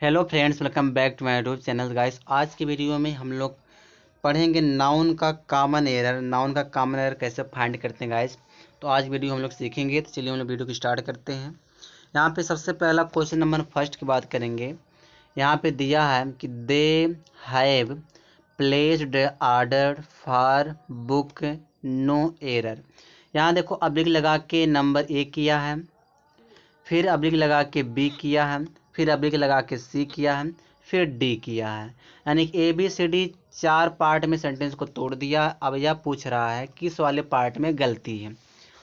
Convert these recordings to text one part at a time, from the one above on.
Hello friends, welcome back to my YouTube channel guys. आज की video में हम लोग पढ़ेंगे नाउन का कॉमन एरर कैसे फाइंड करते हैं गाइस। तो आज वीडियो हम लोग सीखेंगे। तो चलिए हम लोग वीडियो को स्टार्ट करते हैं। यहाँ पे सबसे पहला क्वेश्चन नंबर फर्स्ट की बात करेंगे। यहाँ पे दिया है कि they have placed order for book, no error. यहाँ देखो अब्लिक लगा के नंबर ए किया है, फिर अब्लिक लगा के बी किया है, फिर अब्लिक लगा के सी किया है, फिर डी किया है। यानी कि A B C D 4 part में सेंटेंस को तोड़ दिया। अब यह पूछ रहा है किस वाले पार्ट में गलती है।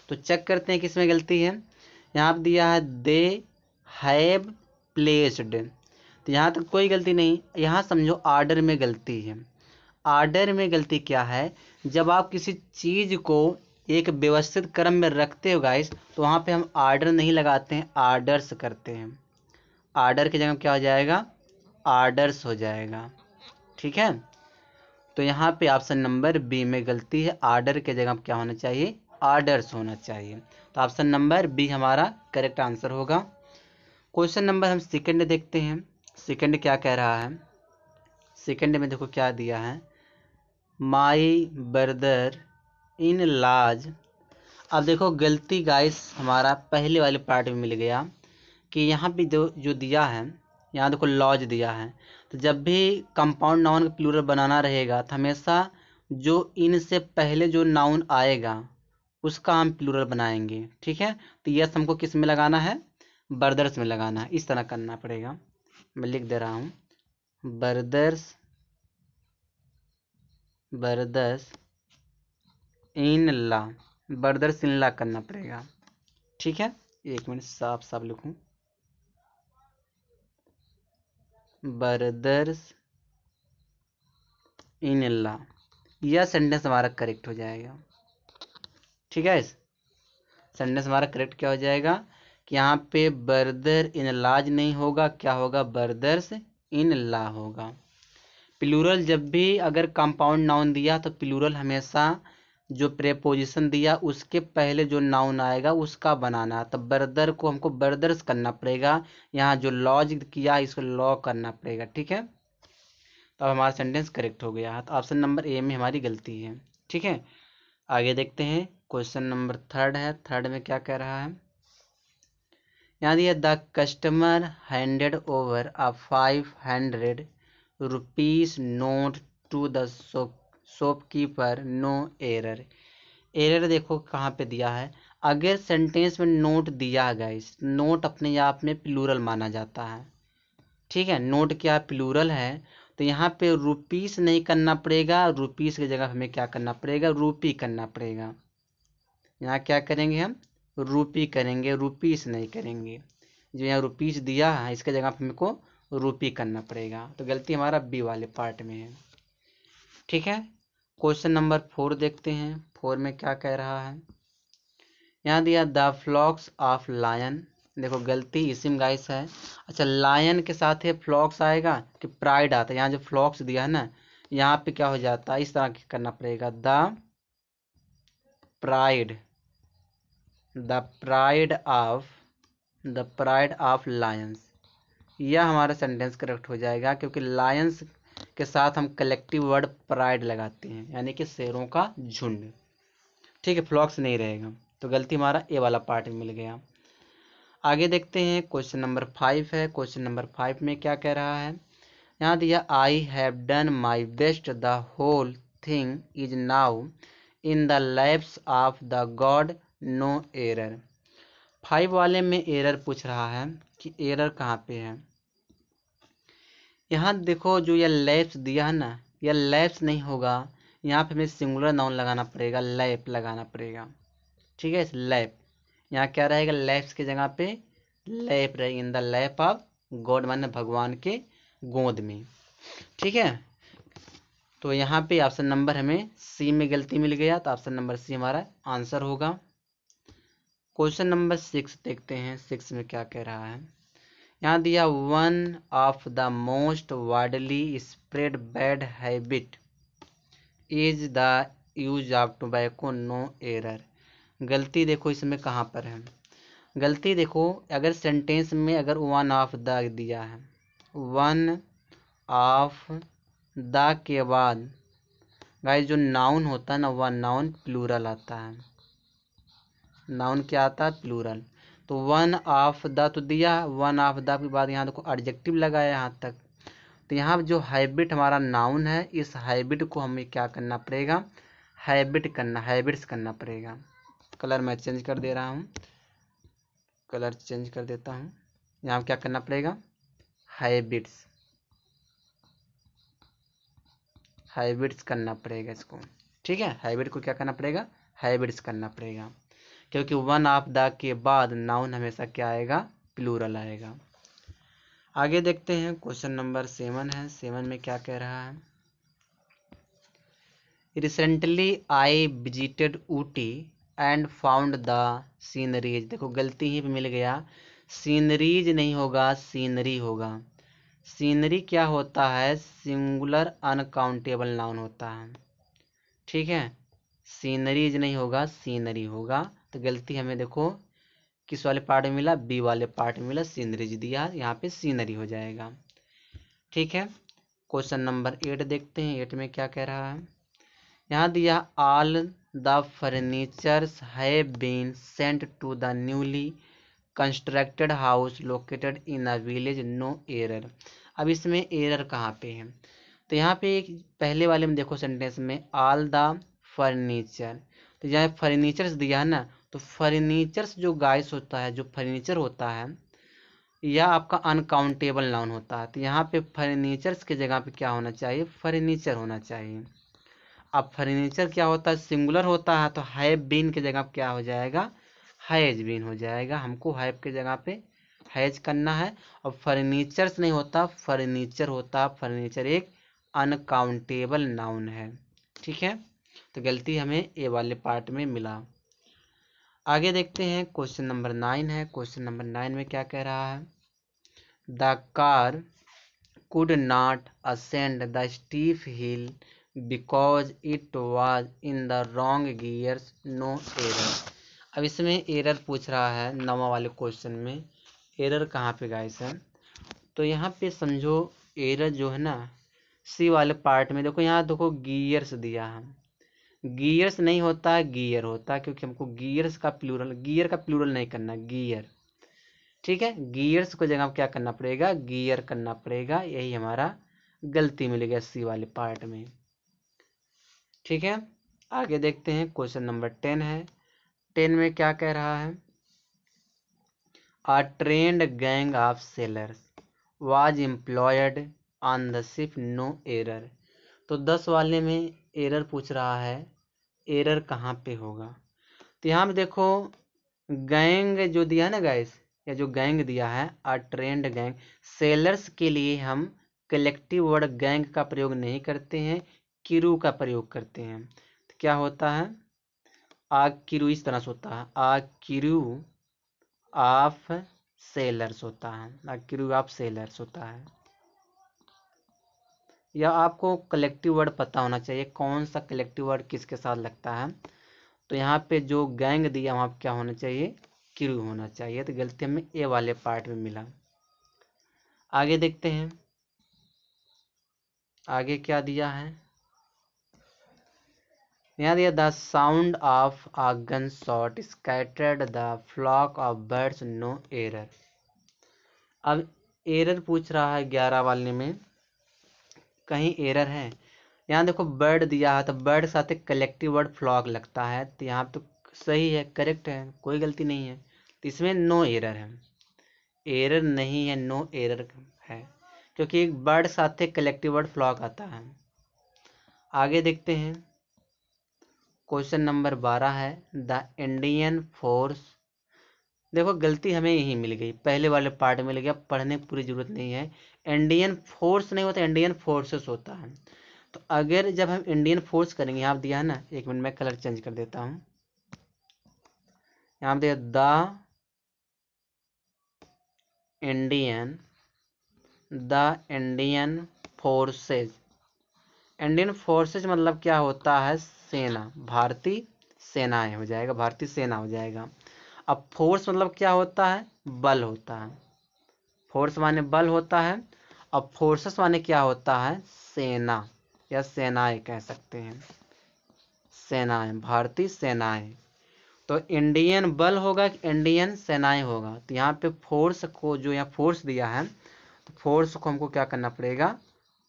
तो चेक करते हैं किस में गलती है। यहाँ पर दिया है दे हैव प्लेस्ड, तो यहाँ तक कोई गलती नहीं। यहाँ समझो आर्डर में गलती है। आर्डर में गलती क्या है, जब आप किसी चीज़ को एक व्यवस्थित क्रम में रखते हो गाइस, तो वहाँ पे हम आर्डर नहीं लगाते हैं, आर्डर्स करते हैं। आर्डर की जगह क्या हो जाएगा, आर्डर्स हो जाएगा। ठीक है, तो यहाँ पे ऑप्शन नंबर बी में गलती है। आर्डर के जगह क्या होना चाहिए, आर्डर्स होना चाहिए। तो ऑप्शन नंबर बी हमारा करेक्ट आंसर होगा। क्वेश्चन नंबर हम सेकंड देखते हैं। सेकंड क्या कह रहा है। सेकंड में देखो क्या दिया है, माई ब्रदर इन लाज। अब देखो गलती गाइस हमारा पहले वाले पार्ट में मिल गया कि यहाँ पे जो दिया है, यहाँ देखो लॉज दिया है। तो जब भी कंपाउंड नाउन का प्लूरल बनाना रहेगा तो हमेशा जो इन से पहले जो नाउन आएगा उसका हम प्लूरल बनाएंगे। ठीक है, तो यस हमको किस में लगाना है, ब्रदर्स में लगाना है। इस तरह करना पड़ेगा। मैं लिख दे रहा हूँ, brothers brothers in law, brothers in law करना पड़ेगा। ठीक है, एक मिनट साफ साफ लिखूं, ब्रदर्स इन ला। यह सेंटेंस हमारा करेक्ट हो जाएगा। ठीक है, इस सेंटेंस हमारा करेक्ट क्या हो जाएगा कि यहाँ पे ब्रदर इन लाज नहीं होगा, क्या होगा, ब्रदर्स इन ला होगा। प्लूरल जब भी अगर कंपाउंड नाउन दिया तो प्लूरल हमेशा जो प्रेपोजिशन दिया उसके पहले जो नाउन आएगा उसका बनाना। तब ब्रदर को हमको ब्रदर्स करना पड़ेगा। यहाँ जो लॉज किया इसको लॉ करना पड़ेगा। ठीक है, तो अब हमारा सेंटेंस करेक्ट हो गया। तो ऑप्शन नंबर ए में हमारी गलती है। ठीक है, आगे देखते हैं। क्वेश्चन नंबर थर्ड है। थर्ड में क्या कह रहा है, यहाँ दिया the customer handed over a 500 rupees note to the shopkeeper, no error. Error देखो कहाँ पे दिया है। अगर सेंटेंस में नोट दिया है गाइस, नोट अपने आप में प्लूरल माना जाता है। ठीक है, नोट क्या प्लूरल है, तो यहाँ पे रुपीस नहीं करना पड़ेगा, रुपीस की जगह हमें क्या करना पड़ेगा, रूपी करना पड़ेगा। यहाँ क्या करेंगे, हम रूपी करेंगे, रुपीस नहीं करेंगे। जो यहाँ रुपीस दिया है इसके जगह हमको रूपी करना पड़ेगा। तो गलती हमारा बी वाले पार्ट में है। ठीक है, क्वेश्चन नंबर 4 देखते हैं। 4 में क्या कह रहा है, यहाँ दिया द फ्लॉक्स ऑफ लायन। देखो गलती इसी में गाइस है। अच्छा, लायन के साथ ये फ्लॉक्स आएगा कि प्राइड आता है। यहाँ जो फ्लॉक्स दिया है ना, यहाँ पे क्या हो जाता है, इस तरह करना पड़ेगा, pride the pride of Lions. यह हमारा सेंटेंस करेक्ट हो जाएगा क्योंकि लायंस के साथ हम कलेक्टिव वर्ड प्राइड लगाते हैं, यानी कि शेरों का झुंड। ठीक है, फ्लॉक्स नहीं रहेगा। तो गलती हमारा ए वाला पार्ट में मिल गया। आगे देखते हैं। क्वेश्चन नंबर 5 है। क्वेश्चन नंबर 5 में क्या कह रहा है, यहाँ दिया I have done my best, the whole thing is now in the lapse of the God, no error. 5 वाले में एरर पूछ रहा है कि एरर कहाँ पे है। यहाँ देखो जो यह लैप्स दिया है ना, यह लैप्स नहीं होगा। यहाँ पे हमें सिंगुलर नाउन लगाना पड़ेगा, लैप लगाना पड़ेगा। ठीक है, इस लैप यहाँ क्या रहेगा, लैप्स की जगह पे लैप रहेगा, in the lap of God माने भगवान के गोद में। ठीक है, तो यहाँ पे ऑप्शन नंबर हमें सी में गलती मिल गया। तो ऑप्शन नंबर सी हमारा आंसर होगा। क्वेश्चन नंबर 6 देखते हैं। 6 में क्या कह रहा है, यहाँ दिया one of the most widely spread bad habit is the use of tobacco, no error. गलती देखो इसमें कहाँ पर है। गलती देखो अगर सेंटेंस में अगर वन ऑफ द दिया है वन ऑफ द के बाद गाइस जो नाउन होता है ना, वह नाउन प्लूरल आता है। नाउन क्या आता है? प्लूरल। तो वन ऑफ द तो दिया, वन ऑफ द के बाद यहाँ देखो एडजेक्टिव लगाया यहाँ तक। तो यहाँ जो हैबिट हमारा नाउन है, इस हैबिट को हमें क्या करना पड़ेगा? हैबिट्स करना पड़ेगा। कलर मैं चेंज कर दे रहा हूँ, कलर चेंज कर देता हूँ। यहाँ क्या करना पड़ेगा? हैबिट्स करना पड़ेगा इसको। ठीक है, हैबिट को क्या करना पड़ेगा? हैबिट्स करना पड़ेगा, क्योंकि वन ऑफ द के बाद नाउन हमेशा क्या आएगा? प्लूरल आएगा। आगे देखते हैं, क्वेश्चन नंबर 7 है। 7 में क्या कह रहा है? Recently I visited Ooty and found the sceneries. देखो गलती ही पे मिल गया, सीनरीज नहीं होगा, सीनरी होगा। सीनरी क्या होता है? सिंगुलर अनकाउंटेबल नाउन होता है। ठीक है, सीनरीज नहीं होगा, सीनरी होगा। तो गलती हमें देखो किस वाले पार्ट में मिला? बी वाले पार्ट में मिला, सीनरीज दिया, यहाँ पे सीनरी हो जाएगा। ठीक है, क्वेश्चन नंबर 8 देखते हैं। 8 में क्या कह रहा है? यहाँ दिया all the furnitures have been sent to the newly constructed house located in a village, no error. अब इसमें एरर कहाँ पे है? तो यहाँ पे एक पहले वाले में देखो सेंटेंस में ऑल द फर्नीचर, तो यहाँ फर्नीचर्स दिया है ना, तो फर्नीचर्स जो गाइस होता है, जो फर्नीचर होता है, यह आपका अनकाउंटेबल नाउन होता है। तो यहाँ पे फर्नीचर्स की जगह पे क्या होना चाहिए? फर्नीचर होना चाहिए। अब फर्नीचर क्या होता है? सिंगुलर होता है, तो हैव बीन की जगह क्या हो जाएगा? हैज बीन हो जाएगा। हमको हैव की जगह पे हैज करना है। और फर्नीचर्स नहीं होता, फर्नीचर होता। फर्नीचर एक अनकाउंटेबल नाउन है। ठीक है, तो गलती हमें ए वाले पार्ट में मिला। आगे देखते हैं, क्वेश्चन नंबर 9 है। क्वेश्चन नंबर 9 में क्या कह रहा है? The car could not ascend the steep hill because it was in the wrong gears, no error। अब इसमें एरर पूछ रहा है 9वां वाले क्वेश्चन में। एरर कहाँ पे गाइस है? तो यहाँ पे समझो एरर जो है ना, सी वाले पार्ट में देखो, यहाँ देखो गियर्स दिया है। गियर्स नहीं होता, गियर होता, क्योंकि हमको गियर्स का प्लूरल, गियर का प्लूरल नहीं करना, गियर। ठीक है, गियर्स को जगह क्या करना पड़ेगा? गियर करना पड़ेगा। यही हमारा गलती मिल गया सी वाले पार्ट में। ठीक है, आगे देखते हैं, क्वेश्चन नंबर 10 है। 10 में क्या कह रहा है? A trained gang of sailors was employed on the ship, no error. तो 10 वाले में एरर पूछ रहा है। एरर कहाँ पे होगा? तो यहाँ पे देखो गैंग जो दिया है ना गाइस, या जो गैंग दिया है, अ ट्रेंड गैंग, सेलर्स के लिए हम कलेक्टिव वर्ड गैंग का प्रयोग नहीं करते हैं, किरू का प्रयोग करते हैं। तो क्या होता है? आ किरू इस तरह से होता है, आ किरू ऑफ सेलर्स होता है, आ किरू ऑफ सेलर्स होता है। या आपको कलेक्टिव वर्ड पता होना चाहिए, कौन सा कलेक्टिव वर्ड किसके साथ लगता है। तो यहाँ पे जो गैंग दिया वहाँ पे क्या होना चाहिए? क्रू होना चाहिए। तो गलती हमें ए वाले पार्ट में मिला। आगे देखते हैं, आगे क्या दिया है? यहाँ दिया the sound of a gun shot scattered the flock of birds, no error. अब एरर पूछ रहा है 11 वाले में, कहीं एरर है? यहाँ देखो बर्ड दिया है, तो बर्ड साथ एक कलेक्टिव वर्ड फ्लॉक लगता है, तो यहाँ तो सही है, करेक्ट है, कोई गलती नहीं है। तो इसमें नो एरर है, एरर नहीं है, नो एरर है, क्योंकि एक बर्ड साथ एक कलेक्टिव वर्ड फ्लॉक आता है। आगे देखते हैं, क्वेश्चन नंबर 12 है। द इंडियन फोर्स, देखो गलती हमें यही मिल गई, पहले वाले पार्ट में मिल गया, पढ़ने की पूरी जरूरत नहीं है। इंडियन फोर्स नहीं होता, इंडियन फोर्सेस होता है। तो अगर जब हम इंडियन फोर्स करेंगे, यहाँ दिया है ना, एक मिनट में कलर चेंज कर देता हूँ। यहाँ दिया the Indian forces. Indian forces मतलब क्या होता है? सेना, भारतीय सेनाएं हो जाएगा, भारतीय सेना हो जाएगा। अब फोर्स मतलब क्या होता है? बल होता है। फोर्स माने बल होता है। अब फोर्सेस माने क्या होता है, सेना या सेनाएं कह सकते हैं, सेनाएं, भारतीय सेनाएं। तो इंडियन बल होगा कि इंडियन सेनाएं होगा, तो यहाँ पे फोर्स को जो यहाँ फोर्स दिया है तो फोर्स को हमको क्या करना पड़ेगा,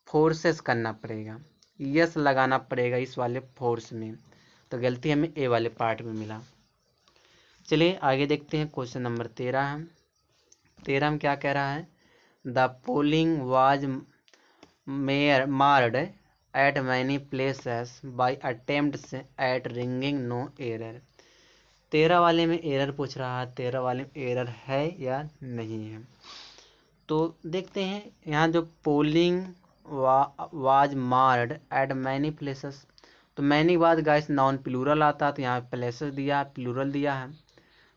फोर्सेस करना पड़ेगा, यस लगाना पड़ेगा इस वाले फोर्स में। तो गलती हमें ए वाले पार्ट में मिला। चलिए आगे देखते हैं, क्वेश्चन नंबर 13 है। 13 में क्या कह रहा है, the polling was marred at many places by attempts at rigging no error. 13 वाले में एरर पूछ रहा है, 13 वाले में एरर है या नहीं है। तो देखते हैं यहाँ जो polling was marred at many places, तो मैनी बाद गाइस नाउन प्लूरल आता है, तो यहाँ प्लेसेस दिया है, प्लूरल दिया है,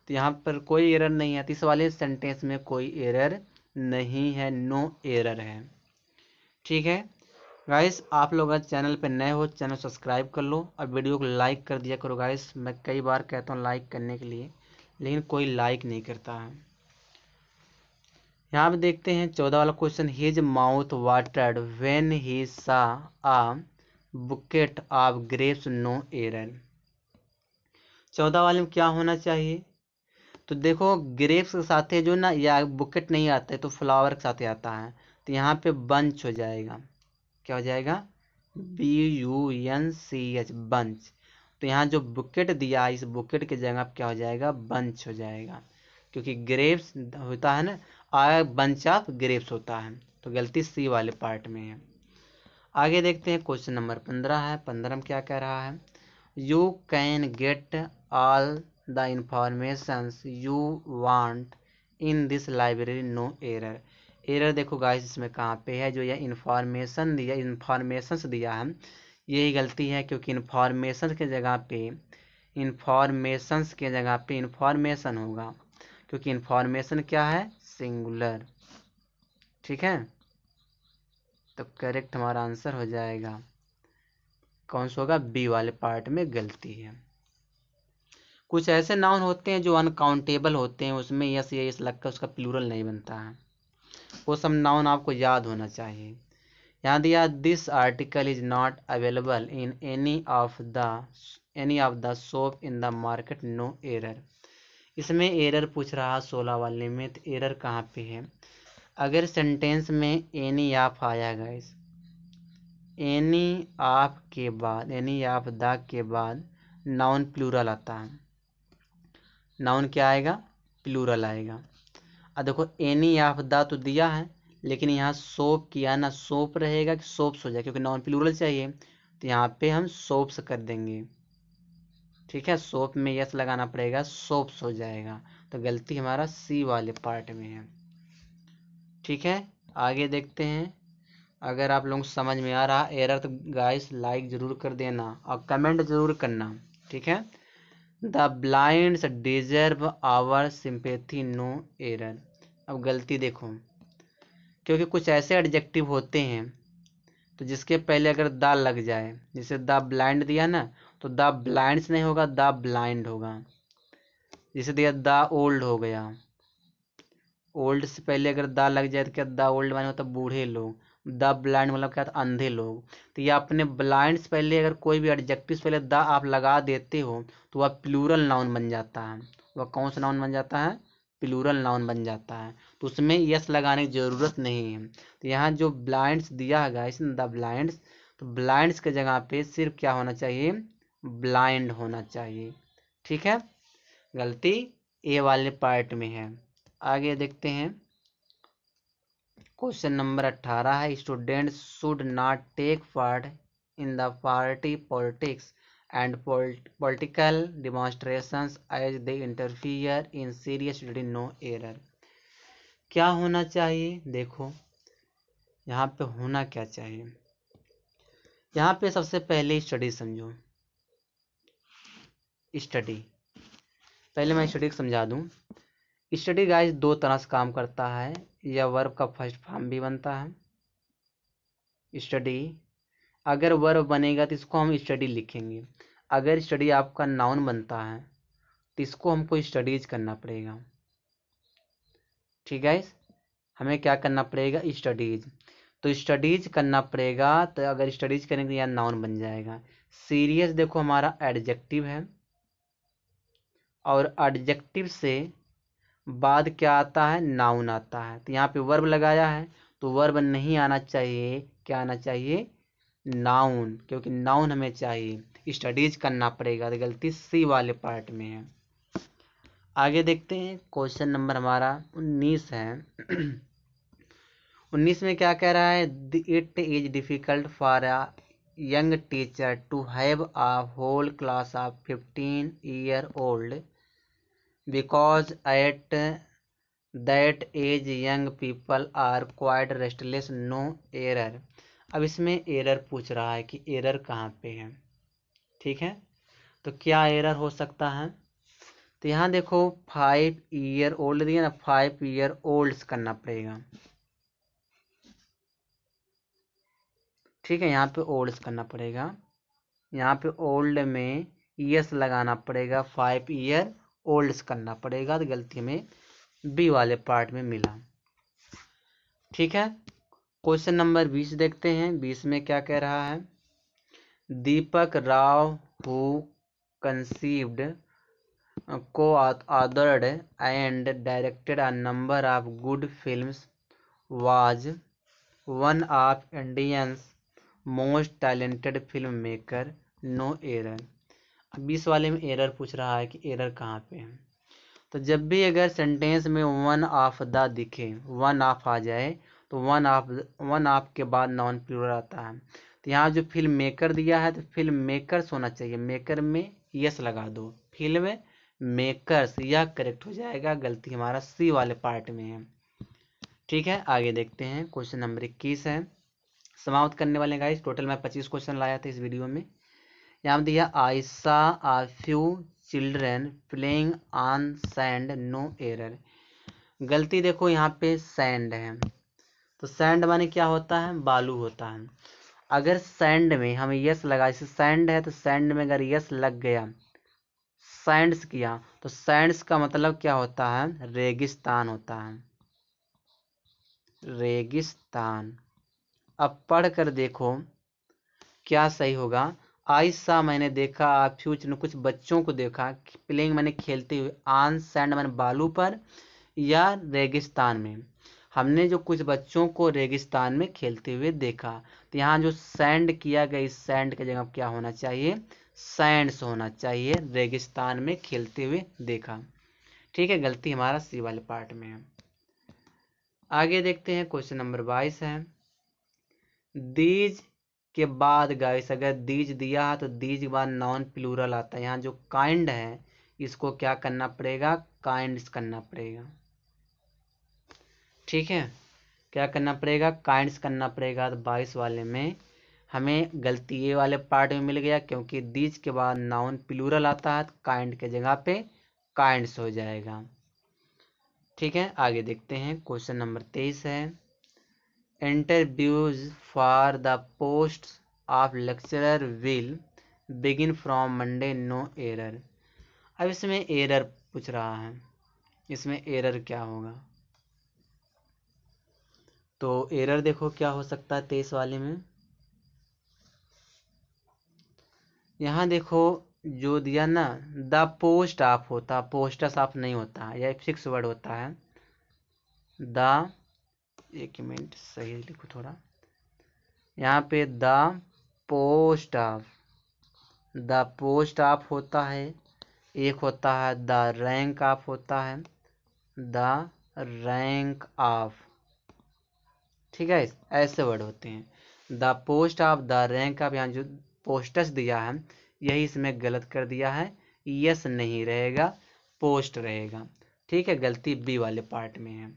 तो यहाँ पर कोई एरर नहीं है। तो इस वाले सेंटेंस में कोई एरर नहीं है, नो एरर है। ठीक है गाइस, आप लोग अगर चैनल पे नए हो चैनल सब्सक्राइब कर लो और वीडियो को लाइक कर दिया करो गाइस। मैं कई बार कहता हूँ लाइक करने के लिए, लेकिन कोई लाइक नहीं करता है। यहाँ पे देखते हैं 14 वाला question, his mouth watered when he saw a bucket of grapes no error. 14 वाले में क्या होना चाहिए, तो देखो ग्रेप्स के साथ जो ना, या बुकेट नहीं आता है तो फ्लावर के साथ आता है, तो यहाँ पे बंच हो जाएगा, क्या हो जाएगा, BUNCH, बंच। तो यहाँ जो बुकेट दिया है इस बुकेट की जगह क्या हो जाएगा, बंच हो जाएगा, क्योंकि ग्रेप्स होता है ना, बंच ऑफ ग्रेप्स होता है, तो गलती सी वाले पार्ट में है। आगे देखते हैं, क्वेश्चन नंबर 15 है। 15 में क्या कह रहा है, you can get all the informations you want in this library no error. Error देखो गाइस इसमें कहाँ पे है, जो यह इंफॉर्मेशन दिया, इंफॉर्मेशंस दिया है, यही गलती है, क्योंकि इंफॉर्मेशन के जगह पे इंफॉर्मेशंस के जगह पे इंफॉर्मेशन होगा, क्योंकि इंफॉर्मेशन क्या है, सिंगुलर। ठीक है, तो करेक्ट हमारा आंसर हो जाएगा, कौन सा होगा, बी वाले पार्ट में गलती है। कुछ ऐसे नाउन होते हैं जो अनकाउंटेबल होते हैं, उसमें यस या यस लगकर उसका प्लूरल नहीं बनता है, वो सब नाउन आपको याद होना चाहिए। यहाँ दिया, this article is not available in any of the shop in the market no error. इसमें एरर पूछ रहा 16 वाले में, तो एरर कहाँ पे है, अगर सेंटेंस में एनी ऑफ आया गाइस, एनी ऑफ के बाद, एनी ऑफ द के बाद नाउन प्लूरल आता है, नाउन क्या आएगा, प्लूरल आएगा। अब देखो एनी ऑफ द तो दिया है, लेकिन यहाँ सोप किया ना, सोप रहेगा कि सोप्स हो जाएगा, क्योंकि नॉन प्लूरल चाहिए, तो यहाँ पे हम सोप्स कर देंगे। ठीक है, सोप में यस लगाना पड़ेगा, सोप्स हो जाएगा, तो गलती हमारा सी वाले पार्ट में है। ठीक है, आगे देखते हैं, अगर आप लोग समझ में आ रहा एरर तो गाइस लाइक जरूर कर देना और कमेंट जरूर करना। ठीक है, the blinds deserve our sympathy no error. अब गलती देखो, क्योंकि कुछ ऐसे एडजेक्टिव होते हैं तो जिसके पहले अगर द लग जाए, जैसे द ब्लाइंड दिया ना, तो द ब्लाइंड्स नहीं होगा, द ब्लाइंड होगा। जैसे दिया द ओल्ड हो गया, ओल्ड से पहले अगर द लग जाए तो क्या, द ओल्ड माने होता बूढ़े लोग, द ब्लाइंड मतलब क्या था, अंधे लोग। तो ये अपने ब्लाइंड से पहले अगर कोई भी एडजेक्टिव से पहले द आप लगा देते हो तो वह प्लूरल नाउन बन जाता है। वह कौन सा नाउन बन जाता है, प्लूरल नाउन बन जाता है, तो उसमें यस लगाने की जरूरत नहीं है। तो यहाँ जो ब्लाइंड्स दिया है गाइस, द ब्लाइंड्स, तो ब्लाइंड्स के जगह पे सिर्फ क्या होना चाहिए, ब्लाइंड होना चाहिए। ठीक है, गलती ए वाले पार्ट में है। आगे देखते हैं, क्वेश्चन नंबर 18 है, student should not take part in the party politics and political demonstrations as they interfere in serious study no error. क्या होना चाहिए, देखो यहाँ पे होना क्या चाहिए, यहाँ पे सबसे पहले स्टडी समझो। स्टडी, पहले मैं स्टडी समझा दूं। स्टडी गाइस दो तरह से काम करता है, या वर्ब का फर्स्ट फॉर्म भी बनता है स्टडी। अगर वर्ब बनेगा तो इसको हम स्टडी लिखेंगे, अगर स्टडी आपका नाउन बनता है तो इसको हमको स्टडीज करना पड़ेगा। ठीक है, हमें क्या करना पड़ेगा, स्टडीज। तो स्टडीज करना पड़ेगा, तो अगर स्टडीज करेंगे यहाँ नाउन बन जाएगा। सीरियस देखो हमारा एडजेक्टिव है, और एडजेक्टिव से बाद क्या आता है, नाउन आता है। तो यहाँ पे वर्ब लगाया है, तो वर्ब नहीं आना चाहिए, क्या आना चाहिए, नाउन, क्योंकि नाउन हमें चाहिए। स्टडीज करना पड़ेगा, तो गलती सी वाले पार्ट में है। आगे देखते हैं, क्वेश्चन नंबर हमारा 19 है। 19 में क्या कह रहा है, it is difficult for a young teacher to have a whole class of 15 year old because at that age young people are quite restless, no error. अब इसमें एरर पूछ रहा है कि एरर कहाँ पे है, ठीक है। तो क्या एरर हो सकता है, तो यहाँ देखो 5 year old दिया ना, 5 year olds करना पड़ेगा, ठीक है। यहाँ पे ओल्ड्स करना पड़ेगा, यहाँ पे ओल्ड में यस लगाना पड़ेगा, 5 year olds करना पड़ेगा। तो गलती में बी वाले पार्ट में मिला, ठीक है। क्वेश्चन नंबर 20 देखते हैं। 20 में क्या कह रहा है, Deepak Rao who conceived co-authored and directed a number of good films was one of India's most talented filmmaker, no error। अब 20 वाले में एरर पूछ रहा है कि एरर कहाँ पे है। तो जब भी अगर सेंटेंस में वन ऑफ द दिखे, वन ऑफ आ जाए, तो वन ऑफ के बाद नॉन प्लूरल आता है। तो यहाँ जो फिल्म मेकर दिया है, तो फिल्म मेकर्स होना चाहिए, मेकर में यस लगा दो, फिल्म मेकर्स, यह करेक्ट हो जाएगा। गलती हमारा सी वाले पार्ट में है, ठीक है। आगे देखते हैं, क्वेश्चन नंबर 21 है। समाप्त करने वाले गाइस, टोटल मैं 25 क्वेश्चन लाया था इस वीडियो में। यहाँ दिया I saw a few children playing on sand, no error. गलती देखो यहाँ पे सैंड है, तो सैंड माने क्या होता है, बालू होता है। अगर सैंड में हम यस लगा, जैसे सैंड है तो सैंड में अगर यस लग गया, सैंड्स किया, तो सैंड्स का मतलब क्या होता है, रेगिस्तान होता है, रेगिस्तान। अब पढ़ कर देखो क्या सही होगा। आइसा मैंने देखा, आप फ्यूचर में कुछ बच्चों को देखा, प्लेइंग मैंने खेलते हुए, ऑन सैंड मैंने बालू पर या रेगिस्तान में। हमने जो कुछ बच्चों को रेगिस्तान में खेलते हुए देखा, तो यहाँ जो सैंड किया गया, इस सैंड की जगह क्या होना चाहिए, सैंड्स होना चाहिए, रेगिस्तान में खेलते हुए देखा, ठीक है। गलती हमारा सी वाले पार्ट में है। आगे देखते हैं, क्वेश्चन नंबर 22 है। दीज के बाद गाइस, अगर दीज दिया है तो दीज के बाद नॉन प्लूरल आता है। यहाँ जो काइंड है, इसको क्या करना पड़ेगा, काइंड्स करना पड़ेगा, ठीक है। क्या करना पड़ेगा, काइंड्स करना पड़ेगा। तो 22 वाले में हमें गलती ये वाले पार्ट में मिल गया, क्योंकि दीज के बाद नाउन प्लूरल आता है, तो काइंड के जगह पे काइंड्स हो जाएगा, ठीक है। आगे देखते हैं, क्वेश्चन नंबर 23 है। Interviews for the post of lecturer will begin from Monday, no error. अब इसमें एरर पूछ रहा है, इसमें एरर क्या होगा, तो एरर देखो क्या हो सकता है 23 वाले में। यहाँ देखो जो दिया ना, द पोस्ट ऑफ होता, पोस्टस ऑफ नहीं होता, यह फिक्स वर्ड होता है। द, एक मिनट सही लिखो थोड़ा, यहाँ पे the post of, the post of होता है, एक होता है द रैंक ऑफ होता है, द रैंक ऑफ, ठीक है। ऐसे वर्ड होते हैं। The post of, the rank of, यहाँ जो पोस्टस दिया है यही इसमें गलत कर दिया है, यस नहीं रहेगा, पोस्ट रहेगा, ठीक है। गलती बी वाले पार्ट में है।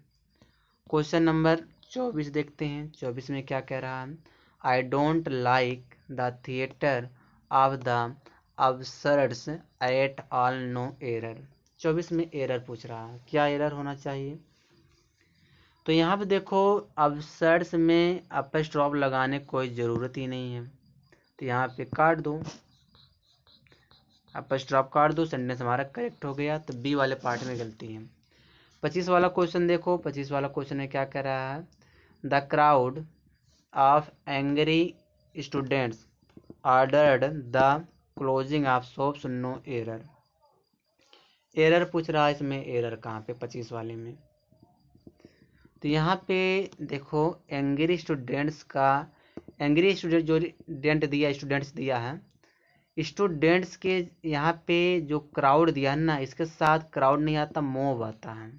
क्वेश्चन नंबर 24 देखते हैं। 24 में क्या कह रहा है, I don't like the theatre of the absurds at all, no error. 24 में एरर पूछ रहा है, क्या एरर होना चाहिए, तो यहाँ पे देखो अबसर्ड्स में अपस्ट्रॉप लगाने कोई ज़रूरत ही नहीं है, तो यहाँ पे काट दो, अपस्ट्रॉप काट दो, सेंटेंस हमारा करेक्ट हो गया। तो बी वाले पार्ट में गलती है। 25 वाला क्वेश्चन देखो। 25 वाला क्वेश्चन में क्या कह रहा है, the crowd of angry students ordered the closing of shops, no error. Error पूछ रहा है इसमें, एरर कहाँ पे 25 वाले में। तो यहाँ पे देखो एंग्री स्टूडेंट्स का, एंग्री स्टूडेंट जो डेंट दिया, स्टूडेंट्स दिया है, स्टूडेंट्स के यहाँ पे जो क्राउड दिया है ना, इसके साथ क्राउड नहीं आता, मोब आता है।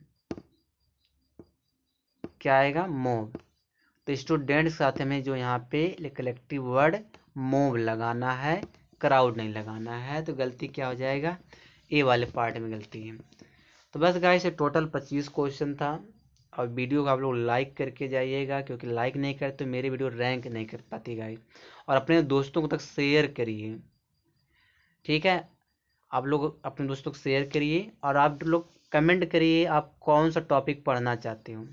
क्या आएगा? मोब। तो स्टूडेंट्स के साथ हमें जो यहाँ पे कलेक्टिव वर्ड मोब लगाना है, क्राउड नहीं लगाना है। तो गलती क्या हो जाएगा? ए वाले पार्ट में गलती है। तो बस गाइस, टोटल 25 क्वेश्चन था। और वीडियो को आप लोग लाइक करके जाइएगा, क्योंकि लाइक नहीं करे तो मेरी वीडियो रैंक नहीं कर पाती गाइस। और अपने दोस्तों को तक शेयर करिए, ठीक है? आप लोग अपने दोस्तों को शेयर करिए और आप लोग कमेंट करिए आप कौन सा टॉपिक पढ़ना चाहते हो।